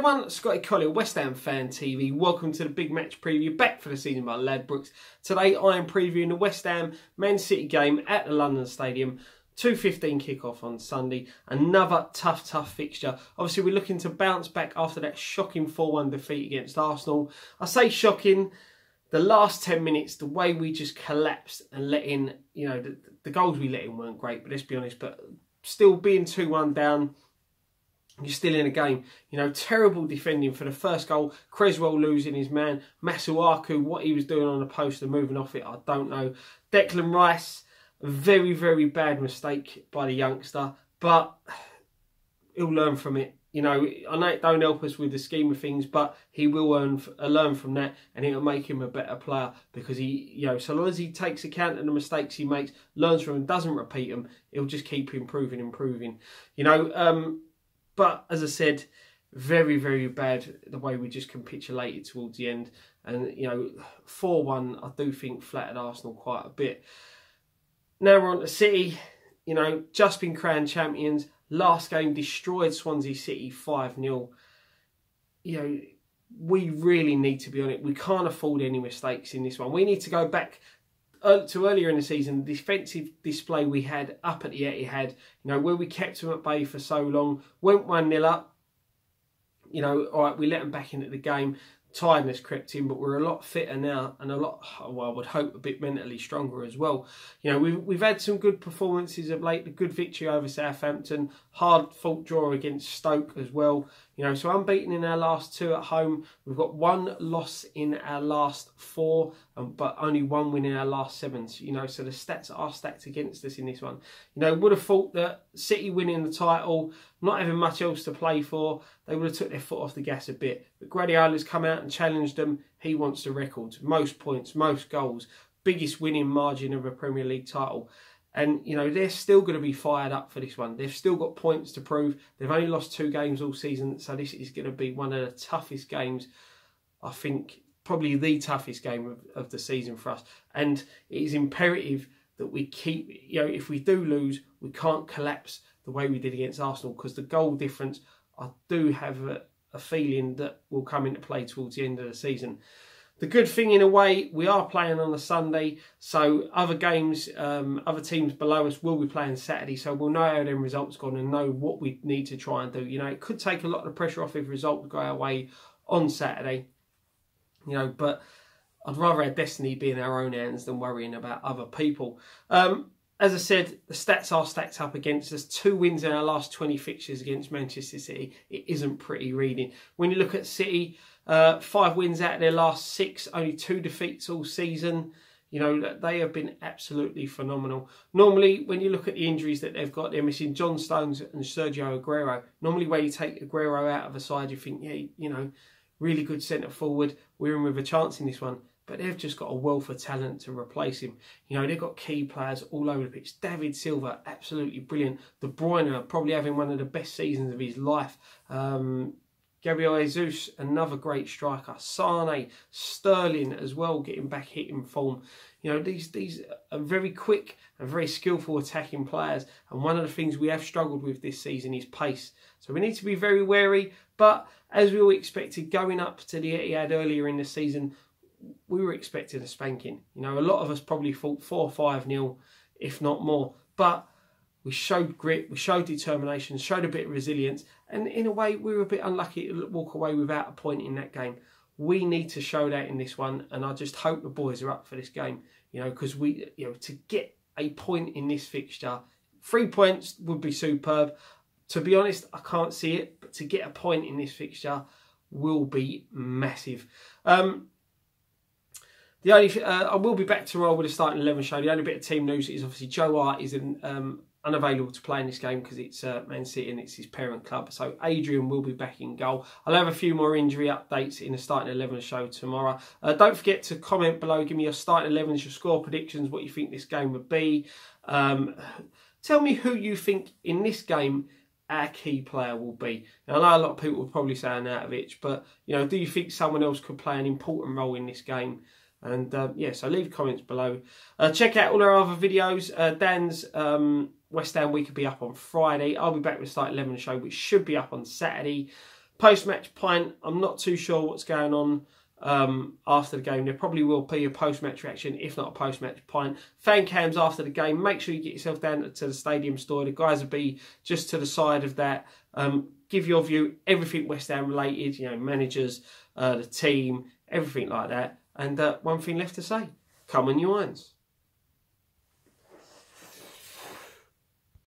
everyone, Scotty Collier, West Ham Fan TV. Welcome to the big match preview, back for the season by Ladbrokes. Today I am previewing the West Ham Man City game at the London Stadium. 2:15 kick-off on Sunday. Another tough fixture. Obviously we're looking to bounce back after that shocking 4-1 defeat against Arsenal. I say shocking, the last 10 minutes, the way we just collapsed and let in, you know, the goals we let in weren't great, but let's be honest, but still being 2-1 down, you're still in a game. You know, terrible defending for the first goal. Cresswell losing his man. Masuaku, what he was doing on the post and moving off it, I don't know. Declan Rice, a very bad mistake by the youngster, but he'll learn from it. You know, I know it don't help us with the scheme of things, but he will learn from that, and it'll make him a better player because he, you know, so long as he takes account of the mistakes he makes, learns from them, doesn't repeat them, he'll just keep improving. You know, but as I said, very bad the way we just capitulated towards the end. And, you know, 4-1, I do think flattered Arsenal quite a bit. Now we're on to City. You know, just been crowned champions. Last game destroyed Swansea City 5-0. You know, we really need to be on it. We can't afford any mistakes in this one. We need to go back to earlier in the season, the defensive display we had up at the Etihad, you know, where we kept them at bay for so long, went 1-0 up, you know, all right, we let them back into the game, tiredness crept in, but we're a lot fitter now and a lot, well, I would hope a bit mentally stronger as well. You know, we've had some good performances of late, the good victory over Southampton, hard fought draw against Stoke as well. You know, so unbeaten in our last 2 at home. We've got 1 loss in our last 4, but only 1 win in our last 7. You know, so the stats are stacked against us in this one. You know, would have thought that City winning the title, not having much else to play for, they would have took their foot off the gas a bit. But Guardiola's come out and challenged them. He wants the records, most points, most goals, biggest winning margin of a Premier League title. And, you know, they're still going to be fired up for this one. They've still got points to prove. They've only lost 2 games all season, so this is going to be one of the toughest games, I think, probably the toughest game of the season for us. And it is imperative that we keep, you know, if we do lose, we can't collapse the way we did against Arsenal, because the goal difference, I do have a feeling that will come into play towards the end of the season. The good thing in a way, we are playing on a Sunday, so other games, other teams below us will be playing Saturday, so we'll know how them results gone and know what we need to try and do. You know, it could take a lot of the pressure off if results go our way on Saturday, you know, but I'd rather our destiny be in our own hands than worrying about other people. As I said, the stats are stacked up against us. 2 wins in our last 20 fixtures against Manchester City. It isn't pretty reading. When you look at City, 5 wins out of their last 6, only 2 defeats all season. You know, they have been absolutely phenomenal. Normally, when you look at the injuries that they've got, they're missing John Stones and Sergio Aguero. Normally, when you take Aguero out of a side, you think, yeah, you know, really good centre forward. We're in with a chance in this one. But they've just got a wealth of talent to replace him. You know, they've got key players all over the pitch. David Silva, absolutely brilliant. De Bruyne, probably having one of the best seasons of his life. Gabriel Jesus, another great striker. Sane, Sterling as well, getting back hitting form. You know, these are very quick and very skillful attacking players. And one of the things we have struggled with this season is pace. So we need to be very wary. But as we all expected, going up to the Etihad earlier in the season, we were expecting a spanking. You know, a lot of us probably thought 4-5-0, if not more. But we showed grit, we showed determination, showed a bit of resilience. And in a way, we were a bit unlucky to walk away without a point in that game. We need to show that in this one. And I just hope the boys are up for this game. You know, because we, you know, to get a point in this fixture, 3 points would be superb. To be honest, I can't see it. But to get a point in this fixture will be massive. The only I will be back tomorrow with a starting 11 show. The only bit of team news is obviously Joe Hart is unavailable to play in this game because it's Man City and it's his parent club. So Adrian will be back in goal. I'll have a few more injury updates in the starting 11 show tomorrow. Don't forget to comment below. Give me your starting 11s, your score predictions, what you think this game would be. Tell me who you think in this game our key player will be. Now, I know a lot of people will probably say Arnautovic, but you know, do you think someone else could play an important role in this game? And yeah, so leave comments below. Check out all our other videos. Dan's West Ham week will be up on Friday. I'll be back with the Start 11 show, which should be up on Saturday. Post-match pint, I'm not too sure what's going on after the game. There probably will be a post-match reaction, if not a post-match pint. Fan cams after the game. Make sure you get yourself down to the stadium store. The guys will be just to the side of that. Give your view, everything West Ham related, you know, managers, the team, everything like that. And one thing left to say, come on you irons.